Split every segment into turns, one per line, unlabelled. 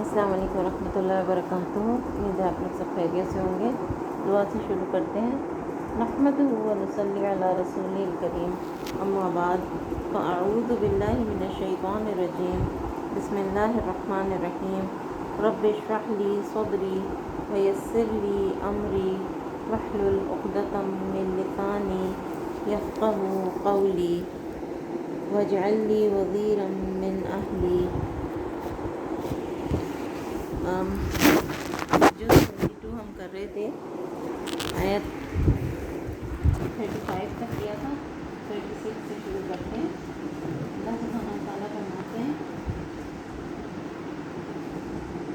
السلام علیکم ورحمۃ اللہ وبرکاتہ۔ امید ہے آپ لوگ سب خیریت سے ہوں گے۔ دعا سے شروع کرتے ہیں۔ نحمدہ و نصلی علی رسول الکریم، اما بعد فاعوذ باللہ من الشیطان الرجیم، بسم اللہ الرحمن الرحیم۔ رب اشرح لی صدری ویسر لی امری واحلل عقدۃ من لسانی یفقہوا قولی واجعل لی وزیرا من اہلی۔ جو 22 ہم کر رہے تھے، آیت 35 تک کیا تھا، 36 سے شروع کرتے ہیں۔ اللہ سبحانہ و تعالیٰ فرماتے ہیں،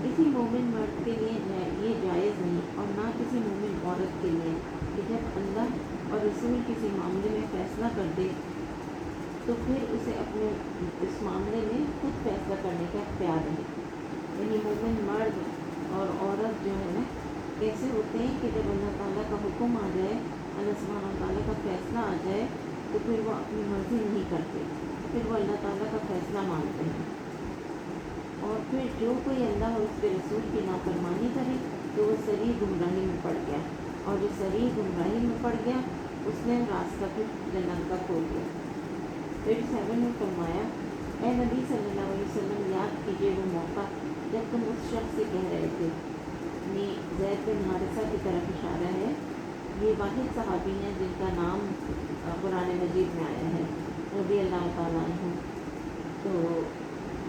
کسی مومن مرد کے لیے یہ جائز نہیں اور نہ کسی مومن عورت کے لیے کہ جب اللہ اور رسول کسی معاملے میں فیصلہ کر دے تو پھر اسے اپنے اس معاملے میں خود فیصلہ کرنے کا اختیار ہے۔ یعنی مومن مرد اور عورت جو ہے نا کیسے ہوتے ہیں کہ جب اللہ تعالیٰ کا حکم آ جائے، اللہ سبحانہ و تعالیٰ کا فیصلہ آ جائے تو پھر وہ اپنی مرضی نہیں کرتے، پھر وہ اللہ تعالیٰ کا فیصلہ مانتے ہیں۔ اور پھر جو کوئی اللہ اور اس کے رسول کی نافرمانی کرے تو وہ صریح گمراہی میں پڑ گیا، اور جو صریح گمراہی میں پڑ گیا اس نے راستہ پھر جنت کا کھول دیا۔ 37 میں فرمایا، اے نبی صلی اللہ علیہ وسلم، یاد کیجیے وہ موقع جب تم اس شخص سے کہہ رہے تھے، یعنی زید بن حارثہ کی طرف اشارہ ہے، یہ واحد صحابی ہیں جن کا نام قرآن مجید میں آیا ہے، رضی اللہ تعالیٰ عنہ۔ تو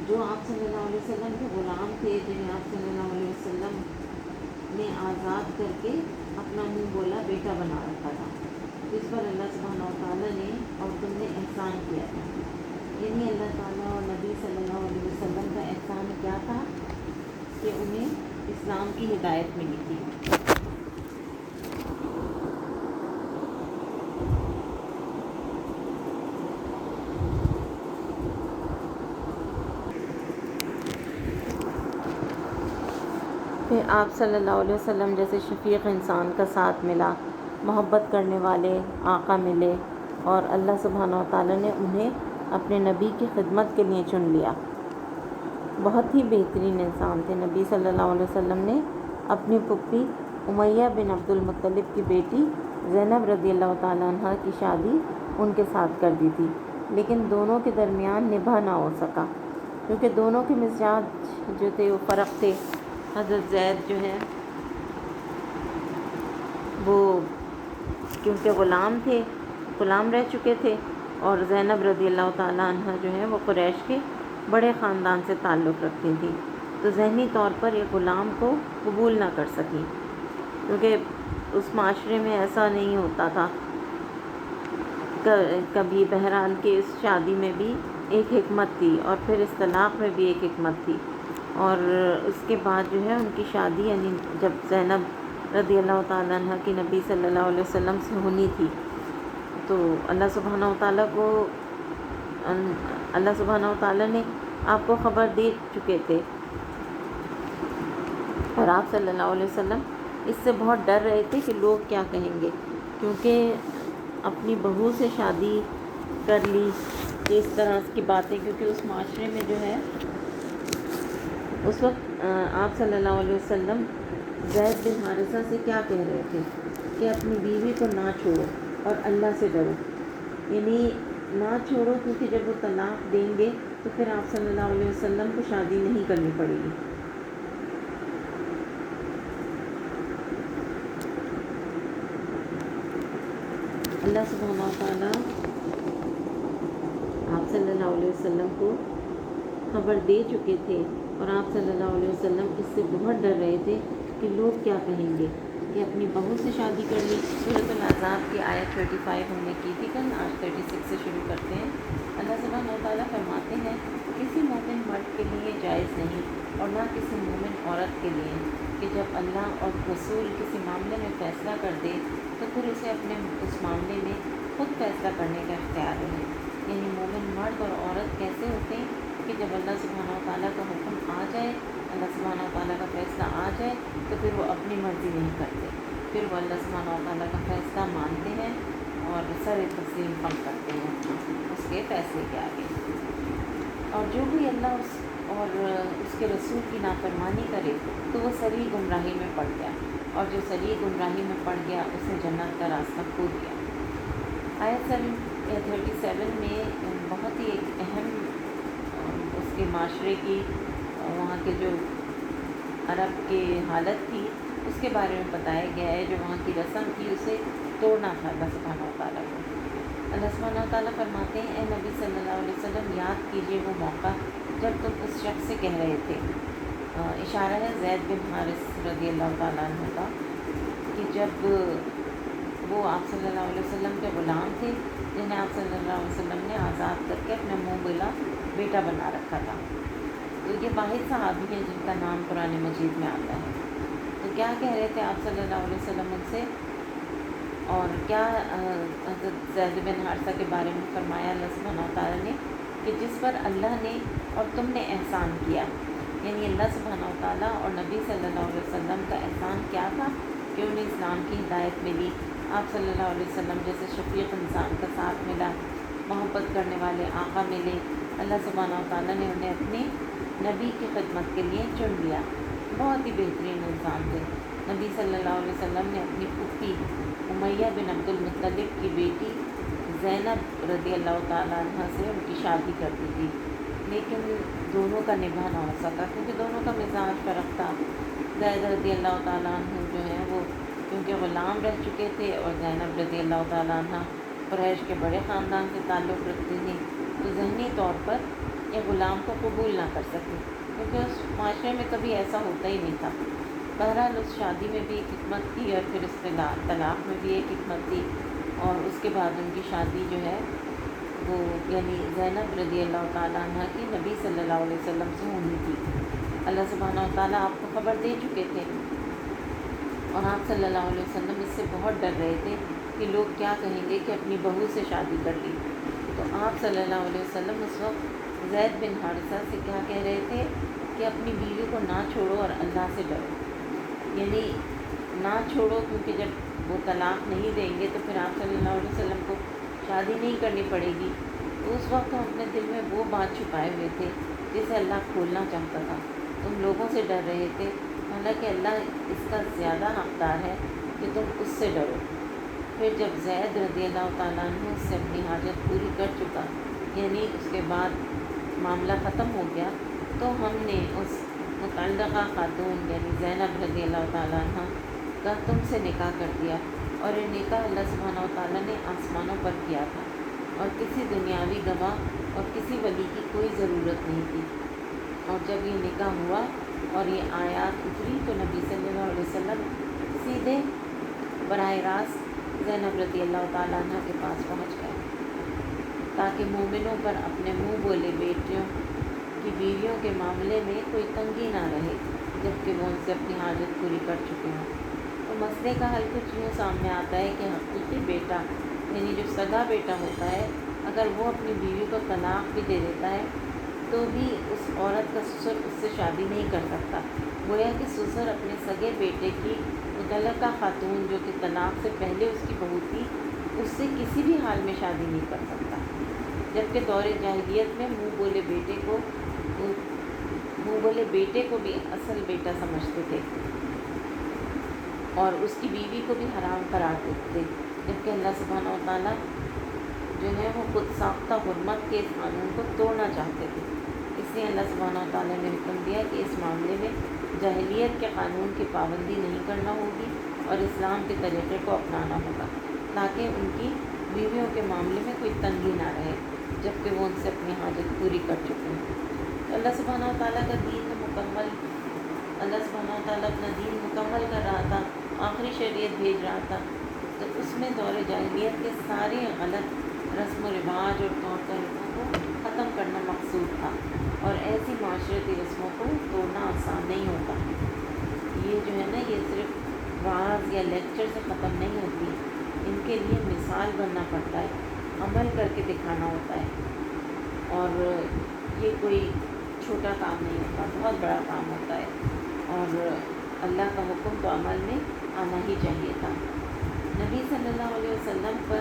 جو آپ صلی اللہ علیہ وسلم کے غلام تھے، جنہیں آپ صلی اللہ علیہ وسلم نے آزاد کر کے اپنا منہ بولا بیٹا بنا رکھا تھا، جس پر اللہ سبحانہ و تعالیٰ نے اور تم نے احسان کیا تھا۔ یعنی اللہ تعالیٰ اور نبی صلی اللہ علیہ وسلم کا احسان کیا تھا کہ انہیں اسلام کی ہدایت ملی تھی۔ پھر آپ صلی اللہ علیہ وسلم جیسے شفیق انسان کا ساتھ ملا، محبت کرنے والے آقا ملے، اور اللہ سبحانہ و تعالیٰ نے انہیں اپنے نبی کی خدمت کے لیے چن لیا۔ بہت ہی بہترین انسان تھے۔ نبی صلی اللہ علیہ وسلم نے اپنی پھپھی امیہ بن عبد المطلب کی بیٹی زینب رضی اللہ تعالیٰ عنہ کی شادی ان کے ساتھ کر دی تھی، لیکن دونوں کے درمیان نبھا نہ ہو سکا کیونکہ دونوں کے مزاج جو تھے وہ فرق تھے۔ حضرت زید جو ہے وہ کیونکہ غلام رہ چکے تھے، اور زینب رضی اللہ تعالیٰ عنہ جو ہے وہ قریش کے بڑے خاندان سے تعلق رکھتی تھیں، تو ذہنی طور پر یہ غلام کو قبول نہ کر سکی، کیونکہ اس معاشرے میں ایسا نہیں ہوتا تھا کبھی۔ بہرحال کہ اس شادی میں بھی ایک حکمت تھی، اور پھر اس طلاق میں بھی ایک حکمت تھی، اور اس کے بعد جو ہے ان کی شادی، یعنی جب زینب رضی اللہ تعالیٰ عنہ کی نبی صلی اللہ علیہ وسلم سے ہونی تھی تو اللہ سبحانہ و تعالیٰ نے آپ کو خبر دے چکے تھے، اور آپ صلی اللہ علیہ وسلم اس سے بہت ڈر رہے تھے کہ لوگ کیا کہیں گے، کیونکہ اپنی بہو سے شادی کر لی، اس طرح کی باتیں، کیونکہ اس معاشرے میں جو ہے اس وقت آپ صلی اللہ علیہ وسلم زید بن حارثہ سے کیا کہہ رہے تھے کہ اپنی بیوی کو نہ چھوڑو اور اللہ سے ڈرو، یعنی نہ چھوڑو، کیونکہ جب وہ طلاق دیں گے تو پھر آپ صلی اللہ علیہ وسلم کو شادی نہیں کرنی پڑے گی۔ اللہ سبحانہ و تعالیٰ آپ صلی اللہ علیہ وسلم کو خبر دے چکے تھے، اور آپ صلی اللہ علیہ وسلم اس سے بہت ڈر رہے تھے کہ لوگ کیا کہیں گے کہ اپنی بہو سے شادی کر لی۔ سورۃ الاحزاب کی آیت 35 ہم نے کی تھی کل، آج 36 سے شروع کرتے ہیں۔ اللہ سبحانہ و تعالیٰ فرماتے ہیں، کسی مومن مرد کے لیے جائز نہیں اور نہ کسی مومن عورت کے لیے کہ جب اللہ اور رسول کسی معاملے میں فیصلہ کر دے تو پھر اسے اپنے اس معاملے میں خود فیصلہ کرنے کا اختیار ہے۔ یعنی مومن مرد اور عورت کیسے ہوتے ہیں کہ جب اللہ سبحانہ و تعالیٰ کا حکم آ جائے، اللہ سبحانہ و تعالیٰ کا فیصلہ آ جائے تو پھر وہ اپنی مرضی نہیں کرتے، پھر وہ اللہ سبحانہ و تعالیٰ کا فیصلہ مانتے ہیں اور سر تسلیم خم کرتے ہیں اس کے فیصلے کے آگے۔ اور جو بھی اللہ اور اس کے رسول کی نافرمانی کرے تو وہ سری گمراہی میں پڑ گیا، اور جو سری گمراہی میں پڑ گیا اس نے جنت کا راستہ کھو دیا۔ آیت 37 میں بہت ہی ایک اہم اس کے معاشرے کی، وہاں کے جو عرب کی حالت تھی اس کے بارے میں بتایا گیا ہے۔ جو وہاں کی رسم تھی اسے توڑنا تھا اللہ سبحانہ وتعالیٰ کو۔ اللہ سبحانہ وتعالیٰ فرماتے ہیں، اے نبی صلی اللہ علیہ وسلم یاد کیجئے وہ موقع جب تم اس شخص سے کہہ رہے تھے، اشارہ ہے زید بن حارث رضی اللہ تعالیٰ عنہ کا، کہ جب وہ آپ صلی اللہ علیہ وسلم کے غلام تھے جنہیں آپ صلی اللہ علیہ وسلم نے آزاد کر کے اپنا منہ بولا بیٹا بنا رکھا تھا۔ تو یہ واحد صحابی ہیں جن کا نام قرآن مجید میں آتا ہے۔ تو کیا کہہ رہے تھے آپ صلی اللہ علیہ وسلم ان سے، اور کیا حضرت زید بن حارثہ کے بارے میں فرمایا اللہ سبحانہ وتعالیٰ نے، کہ جس پر اللہ نے اور تم نے احسان کیا، یعنی اللہ سبحانہ وتعالیٰ اور نبی صلی اللہ علیہ وسلم کا احسان کیا تھا کہ انہیں اسلام کی ہدایت ملی، آپ صلی اللہ علیہ وسلم جیسے شفیق انسان کا ساتھ ملا، محبت کرنے والے آقا ملے، اللہ سبحانہ وتعالیٰ نے انہیں اپنے نبی کی خدمت کے لیے چن لیا۔ بہت ہی بہترین انسان تھے۔ نبی صلی اللہ علیہ وسلم نے اپنی پھوپھی امیہ بن عبد المطلب کی بیٹی زینب رضی اللہ تعالیٰ عنہ سے ان کی شادی کر دی تھی، لیکن دونوں کا نبھا نہ ہو سکا کیونکہ دونوں کا مزاج فرق تھا۔ زید رضی اللہ تعالیٰ عنہ جو ہیں وہ کیونکہ غلام رہ چکے تھے، اور زینب رضی اللہ تعالیٰ عنہ قریش کے بڑے خاندان سے تعلق رکھتی تھیں، تو ذہنی طور پر یہ غلام کو قبول نہ کر سکے کیونکہ اس معاشرے میں کبھی ایسا ہوتا ہی نہیں تھا۔ بہرحال اس شادی میں بھی ایک حکمت تھی، اور پھر اس طلاق میں بھی ایک حکمت تھی، اور اس کے بعد ان کی شادی جو ہے وہ یعنی زینب رضی اللہ تعالیٰ عنہ کی نبی صلی اللہ علیہ وسلم سے ہونی تھی۔ اللہ سبحانہ وتعالیٰ آپ کو خبر دے چکے تھے، اور آپ صلی اللہ علیہ وسلم اس سے بہت ڈر رہے تھے کہ لوگ کیا کہیں گے کہ اپنی بہو سے شادی کر لی۔ تو آپ صلی اللہ علیہ وسلم اس وقت زید بن حارثہ سے کیا کہہ رہے تھے کہ اپنی بیوی کو نہ چھوڑو اور اللہ سے ڈرو، یعنی نہ چھوڑو کیونکہ جب وہ طلاق نہیں دیں گے تو پھر آپ صلی اللہ علیہ وسلم کو شادی نہیں کرنی پڑے گی۔ تو اس وقت ہم اپنے دل میں وہ بات چھپائے ہوئے تھے جسے اللہ کھولنا چاہتا تھا۔ تم لوگوں سے ڈر رہے تھے، حالانکہ اللہ اس کا زیادہ حقدار ہے کہ تم اس سے ڈرو۔ پھر جب زید رضی اللہ تعالیٰ عنہ اس سے اپنی حاجت پوری کر چکا، یعنی اس کے بعد معاملہ ختم ہو گیا، تو ہم نے اس متعلقہ خاتون یعنی زینب رضی اللہ تعالیٰ عنہ کا تم سے نکاح کر دیا، اور یہ نکاح اللہ سبحانہ وتعالیٰ نے آسمانوں پر کیا تھا، اور کسی دنیاوی گواہ اور کسی ولی کی کوئی ضرورت نہیں تھی۔ اور جب یہ نکاح ہوا اور یہ آیات اتری تو نبی صلی اللہ علیہ وسلم سیدھے براہ راست زینب رضی اللہ تعالیٰ عنہ کے پاس پہنچ گئے تاکہ مومنوں پر اپنے منہ بولے بیٹیوں کی بیویوں کے معاملے میں کوئی تنگی نہ رہے جبکہ وہ ان سے اپنی حاجت پوری کر چکے ہوں۔ تو مسئلے کا حل کچھ یوں سامنے آتا ہے کہ حقیقی بیٹا یعنی جو سگا بیٹا ہوتا ہے، اگر وہ اپنی بیوی کو طلاق بھی دے دیتا ہے تو بھی اس عورت کا سسر اس سے شادی نہیں کر سکتا، گویا کہ سسر اپنے سگے بیٹے کی متعلقہ خاتون جو کہ طلاق سے پہلے اس کی بہو تھی اس سے کسی بھی حال میں شادی نہیں کر سکتا، جبکہ دور جاہلیت میں منہ بولے بیٹے کو بھی اصل بیٹا سمجھتے تھے اور اس کی بیوی کو بھی حرام قرار دیتے تھے، جبکہ اللہ سبحانہ وتعالیٰ جو ہے وہ خود ساختہ حرمت کے اس قانون کو توڑنا چاہتے تھے۔ اس لیے اللہ سبحانہ وتعالیٰ نے حکم دیا کہ اس معاملے میں جاہلیت کے قانون کی پابندی نہیں کرنا ہوگی اور اسلام کے طریقے کو اپنانا ہوگا تاکہ ان کی بیویوں کے معاملے میں کوئی تنگی نہ رہے جبکہ وہ ان سے اپنی حاجت پوری کر چکے ہیں۔ تو اللہ سبحانہ وتعالیٰ کا دین اللہ سبحانہ وتعالیٰ اپنا دین مکمل کر رہا تھا، آخری شریعت بھیج رہا تھا، تو اس میں دور جاہلیت کے سارے غلط رسم و رواج اور طور طریقوں کو ختم کرنا مقصود تھا، اور ایسی معاشرتی رسموں کو توڑنا آسان نہیں ہوتا۔ یہ جو ہے نا یہ صرف وعظ یا لیکچر سے ختم نہیں ہوتی، ان کے لیے مثال بننا پڑتا ہے، عمل کر کے دکھانا ہوتا ہے، اور یہ کوئی چھوٹا کام نہیں ہوتا، بہت بڑا کام ہوتا ہے، اور اللہ کا حکم تو عمل میں آنا ہی چاہیے تھا۔ نبی صلی اللہ علیہ وسلم پر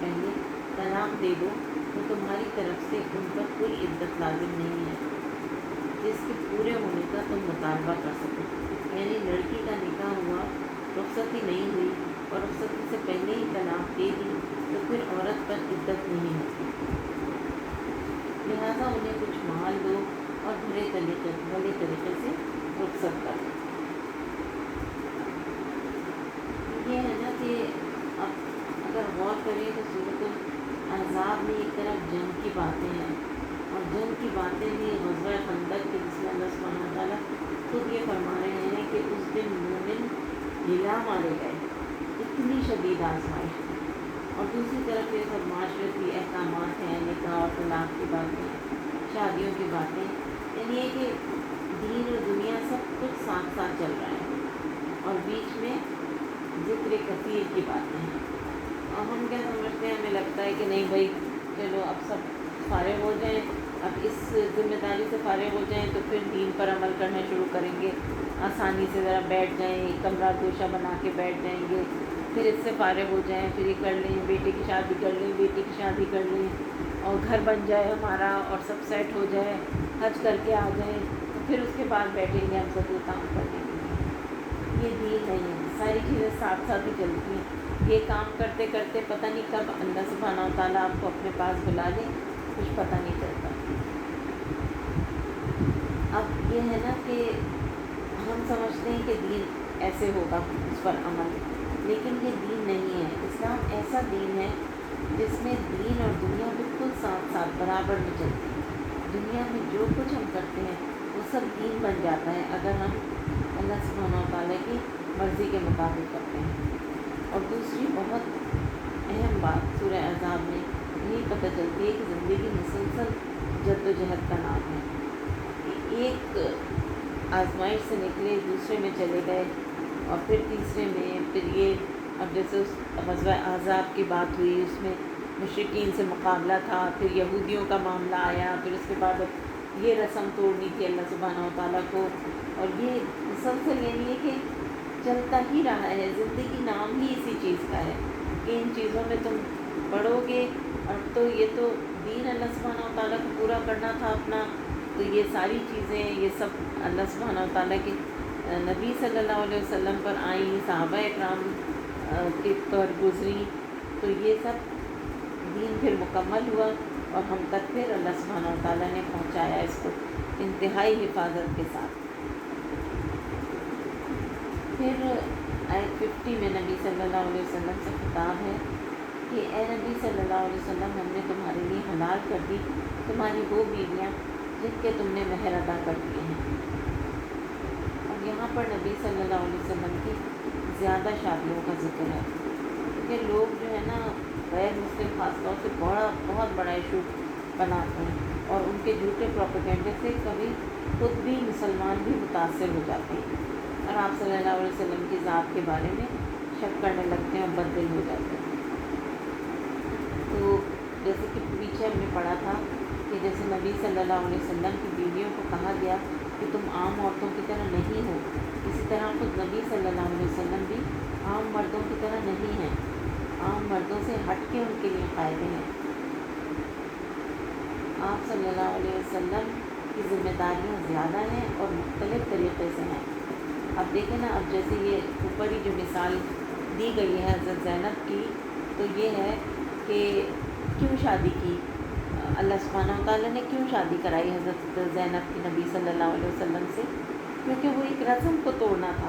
پہلے طلاق دے دو تو تمہاری طرف سے ان پر کوئی عدت لازم نہیں ہے جس کے پورے ہونے کا تم مطالبہ کر سکو. یعنی لڑکی کا نکاح ہوا، رخصتی نہیں ہوئی اور رخصتی سے پہلے ہی طلاق دے دی تو پھر عورت پر عدت نہیں ہوتی. لہٰذا انہیں کچھ مال دو اور بھلے طریقے سے رخصت کر دو. یہ ہے نا کہ اب اگر غور کریں تو سورۃ الاحزاب میں ایک طرف جنگ کی باتیں ہیں اور جنگ کی باتیں بھی غزوہ خندق کے جس میں اللہ سبحانہ وتعالیٰ خود یہ فرما رہے ہیں کہ اس دن مومن ہلا مارے گئے، اتنی شدید آزمائش. اور دوسری طرف یہ سب معاشرتی احکامات ہیں، نکاح اور طلاق کی باتیں، شادیوں کی باتیں، یعنی یہ کہ دین اور دنیا سب کچھ ساتھ ساتھ چل رہا ہے اور بیچ میں ذکر کثیر کی باتیں ہیں. اور ہم کیا سمجھتے ہیں، ہمیں لگتا ہے کہ نہیں بھائی چلو اب سب فارغ ہو جائیں، اب اس ذمہ داری سے فارغ ہو جائیں تو پھر دین پر عمل کرنا شروع کریں گے، آسانی سے ذرا بیٹھ جائیں، ایک کمرہ گوشہ بنا کے بیٹھ جائیں گے، پھر اس سے فارغ ہو جائیں، پھر یہ کر لیں، بیٹے کی شادی کر لیں، بیٹی کی شادی کر لیں اور گھر بن جائے ہمارا اور سب سیٹ ہو جائے، حج کر کے آ جائیں، پھر اس کے بعد بیٹھیں گے ہم سب یہ کام کرنے کے لیے. یہ دین نہیں ہے. ساری چیزیں ساتھ ساتھ ہی چلتی ہیں. یہ کام کرتے کرتے پتہ نہیں کب اللہ سبحانہ و تعالیٰ آپ کو اپنے پاس بلا لے، کچھ پتہ نہیں چلتا. اب یہ ہے نا کہ ہم سمجھتے ہیں کہ دین ایسے ہوگا، اس پر عمل، لیکن یہ دین نہیں ہے. اسلام ایسا دین ہے جس میں دین اور دنیا بالکل ساتھ ساتھ برابر میں چلتی ہے. دنیا میں جو کچھ ہم کرتے ہیں وہ سب دین بن جاتا ہے اگر ہم اللہ سبحانہ و تعالیٰ کی مرضی کے مطابق کرتے ہیں. اور دوسری بہت اہم بات سورہ احزاب میں یہی پتہ چلتی ہے کہ زندگی مسلسل جد و جہد کا نام ہے. ایک آزمائش سے نکلے، دوسرے میں چلے گئے اور پھر تیسرے میں، پھر یہ اب جیسے اس غزوہ احزاب کی بات ہوئی، اس میں مشرکین سے مقابلہ تھا، پھر یہودیوں کا معاملہ آیا، پھر اس کے بعد یہ رسم توڑنی تھی اللہ سبحانہ و تعالیٰ کو، اور یہ مسلسل یعنی ہے کہ چلتا ہی رہا ہے. زندگی نام ہی اسی چیز کا ہے کہ ان چیزوں میں تم پڑھو گے. اور تو یہ تو دین اللہ سبحانہ و تعالیٰ کو پورا کرنا تھا اپنا، تو یہ ساری چیزیں یہ سب اللہ سبحانہ و تعالیٰ کے نبی صلی اللہ علیہ وسلم پر آئیں، صحابہ اکرام کے پر گزری، تو یہ سب دین پھر مکمل ہوا اور ہم تک پھر اللہ سبحانہ و تعالیٰ نے پہنچایا اس کو انتہائی حفاظت کے ساتھ. پھر آیت 50 میں نبی صلی اللہ علیہ وسلم سے خطاب ہے کہ اے نبی صلی اللہ علیہ وسلم، ہم نے تمہارے لیے حلال کر دی تمہاری وہ بیویاں جن کے تم نے مہر ادا کر دیے ہیں. اور یہاں پر نبی صلی اللہ علیہ وسلم کی زیادہ شادیوں کا ذکر ہے، کیونکہ لوگ جو ہے نا غیر مسلم خاص طور سے بہت بڑا ایشو بناتے ہیں اور ان کے جھوٹے پروپیگنڈے سے کبھی خود بھی مسلمان بھی متاثر ہو جاتے ہیں اور آپ صلی اللہ علیہ وسلم کی ذات کے بارے میں شک کرنے لگتے ہیں اور بددل ہو جاتے ہیں. تو جیسے کہ پیچھے ہم نے پڑھا تھا کہ جیسے نبی صلی اللہ علیہ وسلم کی بیویوں کو کہا گیا کہ تم عام عورتوں کی طرح نہیں ہو، اسی طرح خود نبی صلی اللہ علیہ وسلم بھی عام مردوں کی طرح نہیں ہیں، عام مردوں سے ہٹ کے ان کے لیے قاعدے ہیں. آپ صلی اللہ علیہ وسلم کی ذمہ داریاں زیادہ ہیں اور مختلف طریقے سے ہیں. اب دیکھیں نا، اب جیسے یہ اوپر ہی جو مثال دی گئی ہے حضرت زینب کی، تو یہ ہے کہ کیوں شادی کی اللہ سبحانہ و تعالیٰ نے، کیوں شادی کرائی حضرت زینب کی نبی صلی اللہ علیہ وسلم سے؟ کیونکہ وہ ایک رسم کو توڑنا تھا.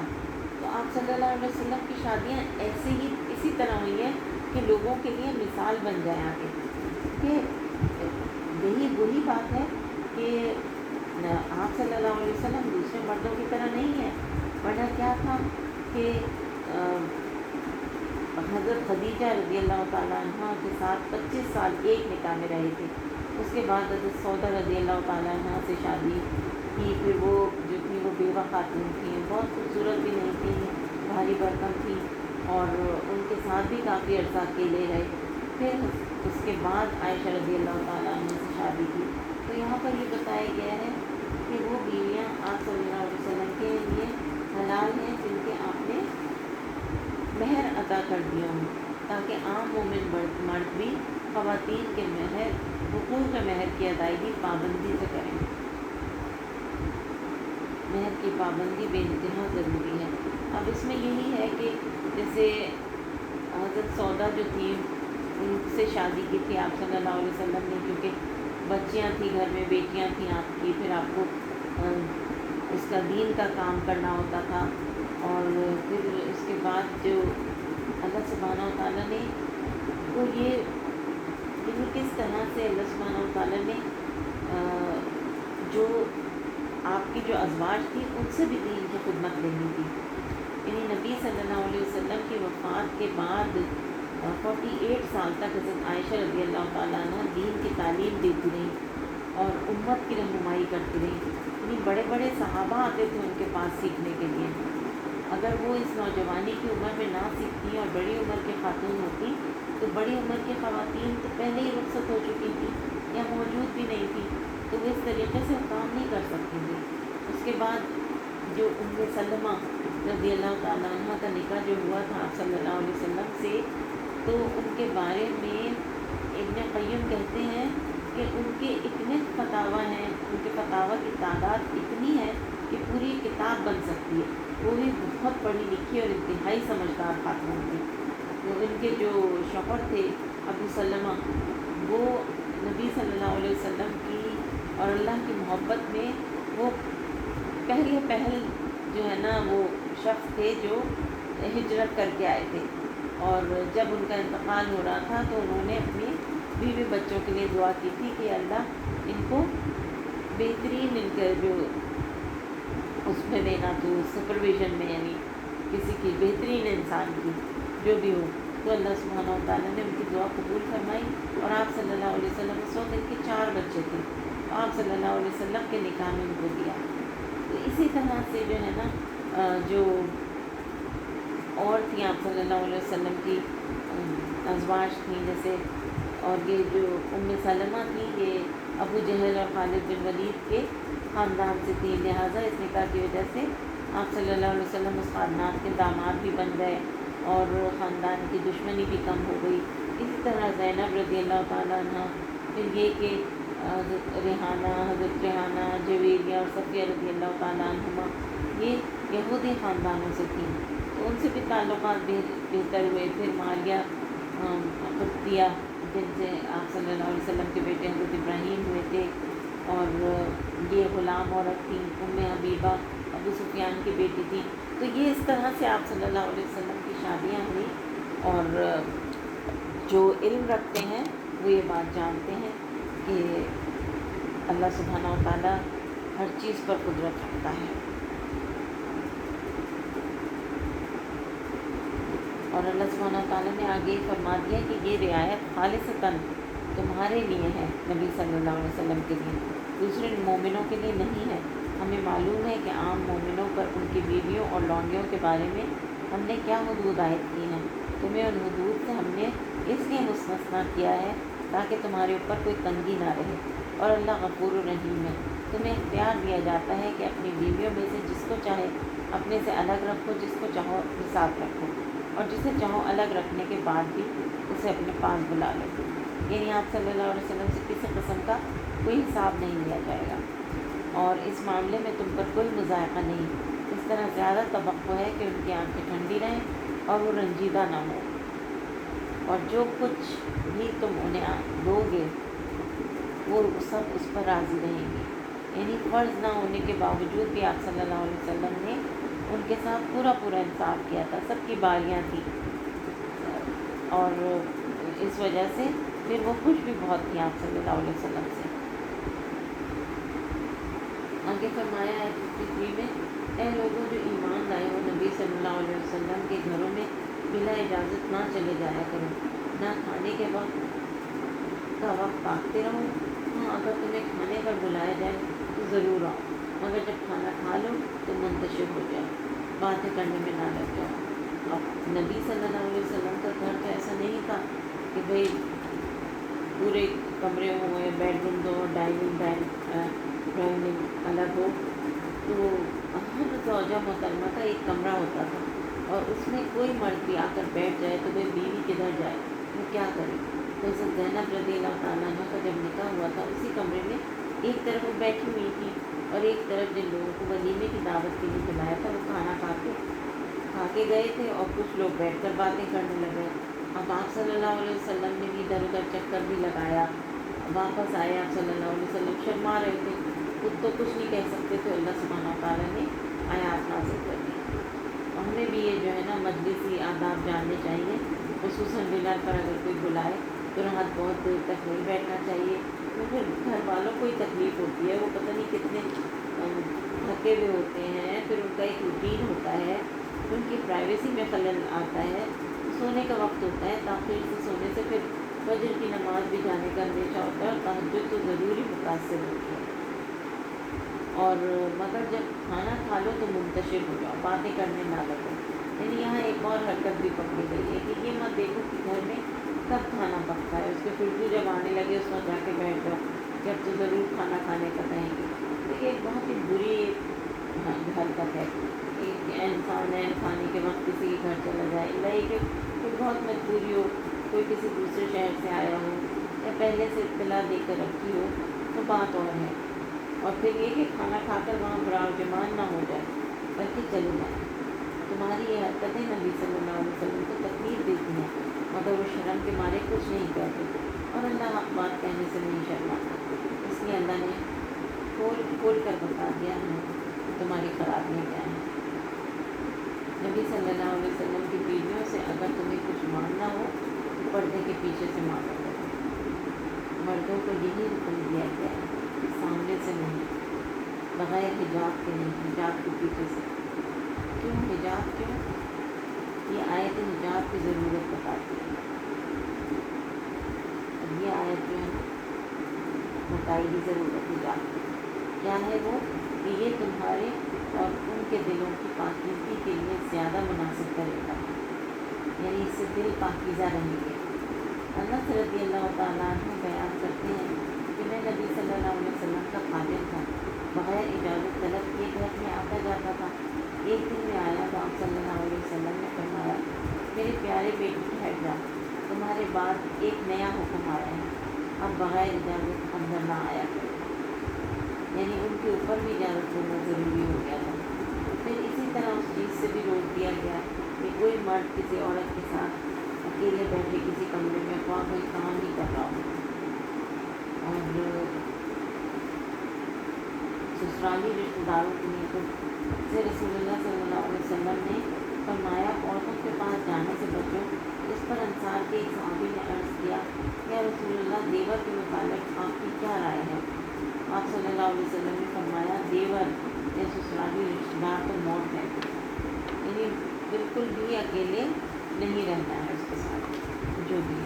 تو آپ صلی اللہ علیہ وسلم کی شادیاں ایسے ہی اسی طرح ہوئی ہیں کہ لوگوں کے لیے مثال بن جائیں آگے. کہ یہی وہی بات ہے کہ آپ صلی اللہ علیہ وسلم دوسرے مردوں کی طرح نہیں ہے، ورنہ کیا تھا کہ حضرت خدیجہ رضی اللہ تعالیٰ عنہ کے ساتھ 25 سال ایک نکاح میں رہے تھے. اس کے بعد حضرت سودا رضی اللہ تعالیٰ عنہ سے شادی کی. پھر وہ جو تھی وہ بیوہ خاتون تھیں، بہت خوبصورت بھی نہیں تھیں، بھاری برکم تھیں، اور ان کے ساتھ بھی کافی عرصہ اکیلے رہے. پھر اس کے بعد عائشہ رضی اللہ تعالیٰ عنہ سے شادی کی. تو یہاں پر یہ بتایا گیا ہے کہ وہ بیویاں آپ صلی اللہ علیہ وسلم کے لیے حلال ہیں جن کے آپ نے کر دیا ہوں تاکہ عام مومن مرد بھی خواتین کے حقوق مہر کی ادائیگی پابندی سے کریں۔ مہر کی پابندی بے انتہا ضروری ہے۔ اب اس میں یہی ہے کہ جیسے حضرت سودا جو تھی ان سے شادی کی تھی آپ صلی اللہ علیہ وسلم نے، کیونکہ بچیاں تھیں گھر میں، بیٹیاں تھیں آپ کی، پھر آپ کو اس کا دین کا کام کرنا ہوتا تھا، اور پھر اس کے بعد جو اللہ سبحانہ و تعالیٰ نے وہ یہ کس طرح سے اللہ سبحانہ و تعالیٰ نے جو آپ کی جو ازواج تھی ان سے بھی دین کی خدمت لینی تھی، یعنی نبی صلی اللہ علیہ وسلم کی وفات کے بعد 48 سال تک حضرت عائشہ رضی اللہ تعالیٰ عنہ دین کی تعلیم دیتی رہیں اور امت کی رہنمائی کرتی رہیں، یعنی بڑے بڑے صحابہ آتے تھے ان کے پاس سیکھنے کے لیے۔ اگر وہ اس نوجوانی کی عمر میں نہ سیکھتی اور بڑی عمر کے خاتون ہوتی تو بڑی عمر کی خواتین تو پہلے ہی رخصت ہو چکی تھی یا موجود بھی نہیں تھی، تو وہ اس طریقے سے کام نہیں کر سکتی تھی۔ اس کے بعد جو ام سلمہ رضی اللہ تعالیٰ عنہ کا نکاح جو ہوا تھا آپ صلی اللہ علیہ وسلم سے، تو ان کے بارے میں ابن قیم کہتے ہیں کہ ان کے اتنے فتاوی ہیں، ان کے فتاوی کی تعداد اتنی ہے کہ پوری کتاب بن سکتی ہے۔ وہ بھی بہت پڑھی لکھی اور انتہائی سمجھدار خاتون تھی۔ تو ان کے جو شوہر تھے ابو سلمہ، وہ نبی صلی اللہ علیہ وسلم کی اور اللہ کی محبت میں وہ پہل جو ہے نا وہ شخص تھے جو ہجرت کر کے آئے تھے، اور جب ان کا انتقال ہو رہا تھا تو انہوں نے اپنی بیوی بچوں کے لیے دعا کی تھی کہ اللہ ان کو بہترین ان کے جو اس میں دینا تو سپرویژن میں، یعنی کسی کی بہترین انسان کی جو بھی ہو، تو اللہ سبحانہ و تعالیٰ نے ان کی دعا قبول فرمائی، اور آپ صلی اللہ علیہ وسلم اس وقت ان کے 4 بچے تھے، تو آپ صلی اللہ علیہ وسلم کے نکاح میں ان کو دیا۔ تو اسی طرح سے جو ہے نا جو اور تھیں آپ صلی اللہ علیہ وسلم کی ازواج تھیں، جیسے اور یہ جو ام سلمہ تھیں یہ ابو جہل اور خالد بن ولید کے خاندان سے تھی، لہٰذا اس نکاح کی وجہ سے آپ صلی اللہ علیہ وسلم اس خاندان کے داماد بھی بن گئے اور خاندان کی دشمنی بھی کم ہو گئی۔ اسی طرح زینب رضی اللہ تعالیٰ عنہ، پھر یہ کہ حضرت ریحانہ، جویریہ اور صفیہ رضی اللہ تعالیٰ عنہما یہ یہودی خاندانوں سے تھیں، تو ان سے بھی تعلقات بہتر ہوئے۔ پھر ماریہ قبطیہ جن سے آپ صلی اللہ علیہ وسلم کے بیٹے حضرت ابراہیم ہوئے تھے، اور یہ غلام عورت تھیں ام حبیبہ ابو سفیان کی بیٹی تھی۔ تو یہ اس طرح سے آپ صلی اللہ علیہ وسلم کی شادیاں ہوئیں، اور جو علم رکھتے ہیں وہ یہ بات جانتے ہیں کہ اللہ سبحانہ و تعالیٰ ہر چیز پر قدرت رکھتا ہے۔ اور اللہ سبحانہ و تعالیٰ نے آگے فرما دیا کہ یہ رعایت خالصتاً تمہارے لیے ہے، نبی صلی اللہ علیہ وسلم کے لیے، دوسرے مومنوں کے لیے نہیں ہے۔ ہمیں معلوم ہے کہ عام مومنوں پر ان کی بیویوں اور لونڈیوں کے بارے میں ہم نے کیا حدود عائد کی ہیں، تمہیں ان حدود سے ہم نے اس لیے مستثنیٰ کیا ہے تاکہ تمہارے اوپر کوئی تنگی نہ رہے، اور اللہ غفور الرحیم ہے۔ تمہیں اختیار دیا جاتا ہے کہ اپنی بیویوں میں سے جس کو چاہے اپنے سے الگ رکھو، جس کو چاہو اپنے ساتھ رکھو، اور جسے چاہو الگ رکھنے کے بعد بھی اسے اپنے پاس بلا لو، یعنی آپ صلی اللہ علیہ وسلم سے کسی قسم کا کوئی حساب نہیں لیا جائے گا، اور اس معاملے میں تم پر کوئی مذائقہ نہیں۔ اس طرح زیادہ توقع ہے کہ ان کی آنکھیں ٹھنڈی رہیں اور وہ رنجیدہ نہ ہو، اور جو کچھ بھی تم انہیں دو گے وہ سب اس پر راضی رہیں گے، یعنی فرض نہ ہونے کے باوجود بھی آپ صلی اللہ علیہ وسلم نے ان کے ساتھ پورا انصاف کیا تھا، سب کی باریاں تھیں، اور اس وجہ سے پھر وہ خوش بھی بہت تھیں آپ صلی اللہ علیہ وسلم سے۔ آگے فرمایا ہے 53 میں، اے لوگوں جو ایمان لائے ہو، نبی صلی اللہ علیہ وسلم کے گھروں میں بلا اجازت نہ چلے جایا کرو، نہ کھانے کے وقت پاکتے رہو۔ ہاں، اگر تمہیں کھانے پر بلایا جائے تو ضرور آؤ، مگر جب کھانا کھا لو تو منتشر ہو جاؤ، باتیں کرنے میں نہ لگ جاؤ۔ اب نبی صلی اللہ علیہ وسلم کا گھر تو ایسا نہیں تھا کہ بھئی پورے کمرے ہوں یا بیڈ روم دو، ڈائننگ الگ ہو، تو ہر زوجہ محترمہ کا ایک کمرہ ہوتا تھا، اور اس میں کوئی مرد بھی آ کر بیٹھ جائے تو وہ بیوی کدھر جائے، وہ کیا کرے؟ تو حضرت زینب رضی اللہ تعالیٰ عنہ کا جب نکاح ہوا تھا اسی کمرے میں ایک طرف وہ بیٹھی ہوئی تھی اور ایک طرف جن لوگوں کو ولیمے کی دعوت کے لیے بلایا تھا وہ کھانا کھا کے گئے تھے اور کچھ لوگ بیٹھ کر باتیں کرنے لگے۔ اب آپ صلی اللہ علیہ وسلم نے بھی ادھر ادھر چکر بھی لگایا، واپس آئے آپ صلی اللہ علیہ وسلم شرما رہے تھے، خود تو کچھ نہیں کہہ سکتے تھے، اللہ سبحانہ تعالیٰ نے آیات نازل کر دی۔ ہمیں بھی یہ جو ہے نا مجلسی آداب جاننے چاہیے، خصوصاً ڈنر پر اگر کوئی بلائے تو رات بہت دیر تک نہیں بیٹھنا چاہیے، تو پھر گھر والوں کو ہی تکلیف ہوتی ہے، وہ پتہ نہیں کتنے تھکے ہوئے ہوتے ہیں، پھر ان کا ایک روٹین ہوتا ہے، ان کی پرائیویسی میں خلل آتا ہے، سونے کا وقت ہوتا ہے، تاخیر سے سونے سے پھر فجر کی نماز بھی جانے کا اندیشہ ہوتا ہے اور تہجد تو ضروری متاثر ہوتی ہے۔ اور مگر جب کھانا کھا لو تو منتشر ہو جاؤ، باتیں کرنے نہ لگو۔ یعنی یہاں ایک اور حرکت بھی پکڑی گئی ہے کہ یہ مت دیکھو کہ گھر میں کب کھانا پکتا ہے، اس کے خوشبو جب آنے لگے اس وقت جا کے بیٹھ جاؤ، جب تو ضرور کھانا کھانے کا کہیں گے۔ تو یہ ایک بہت ہی بری حرکت ہے کہ انسان کھانے کے وقت کسی کے گھر چلا جائے، اللہ یہ کہ کوئی بہت مجبوری ہو، کوئی کسی دوسرے شہر سے آیا ہو یا پہلے سے اطلاع دے کر رکھی ہو تو بات اور ہے، اور پھر یہ کہ کھانا کھا کر وہاں براجمان نہ ہو جائے بلکہ چلے جائیں۔ تمہاری یہ حرکتیں نبی صلی اللہ علیہ وسلم کو تکلیف دیتی ہیں، مگر وہ شرم کے مارے کچھ نہیں کہتے، اور اللہ حق بات کہنے سے نہیں شرماتا، اس لیے اللہ نے کھول کر بتا دیا ہمیں کہ تمہاری خرابیاں کیا ہیں۔ نبی صلی اللہ علیہ وسلم کی بیویوں سے اگر تمہیں کچھ ماننا ہو تو پردے کے پیچھے سے مانگا کرو۔ مردوں کو یہی حکم دیا گیا ہے، سامنے سے نہیں، بغیر حجاب کے نہیں، حجاب کے پیچھے سے۔ کیوں حجاب؟ کیوں؟ یہ آیت حجاب کی ضرورت بتاتی ہے۔ اب یہ آیت جو ہے بتائی گی ضرورت حجاب کی، کیا ہے وہ؟ کہ یہ تمہارے اور ان کے دلوں کی پاکیزگی کے لیے زیادہ مناسب کرے گا، یعنی اس سے دل پاکیزہ رہیں گے۔ انس رضی اللہ تعالیٰ عنہ بیان کرتے ہیں کہ میں نبی صلی اللہ علیہ وسلم کا خادم تھا، بغیر اجازت طلب کیے گھر میں آتا جاتا تھا۔ ایک دن میں آیا تو آپ صلی اللہ علیہ وسلم نے فرمایا، میرے پیارے بیٹے ٹھہر جا، تمہارے بعد ایک نیا حکم آیا ہے، اب بغیر اجازت اندر نہ آیا کرو۔ یعنی ان کے اوپر بھی اجازت لینا ضروری ہو گیا تھا۔ پھر اسی طرح اس چیز سے بھی روک دیا گیا کہ کوئی مرد کسی عورت کے ساتھ اکیلے بیٹھے کسی کمرے میں خواہ کوئی کام ہی کر رہا ہو۔ اور سسرالی رشتہ داروں کے لیے تو سے رسول اللہ صلی اللہ علیہ وسلم نے فرمایا عورتوں کے پاس جانے سے بچو۔ اس پر انصار کے ایک صحابی نے عرض کیا، یا رسول اللہ دیور کے متعلق آپ کی کیا رائے ہے؟ آپ صلی اللہ علیہ وسلم نے فرمایا دیور یا سسرالی رشتہ دار تو موت ہے، یعنی بالکل بھی اکیلے نہیں رہنا ہے اس کے ساتھ جو بھی۔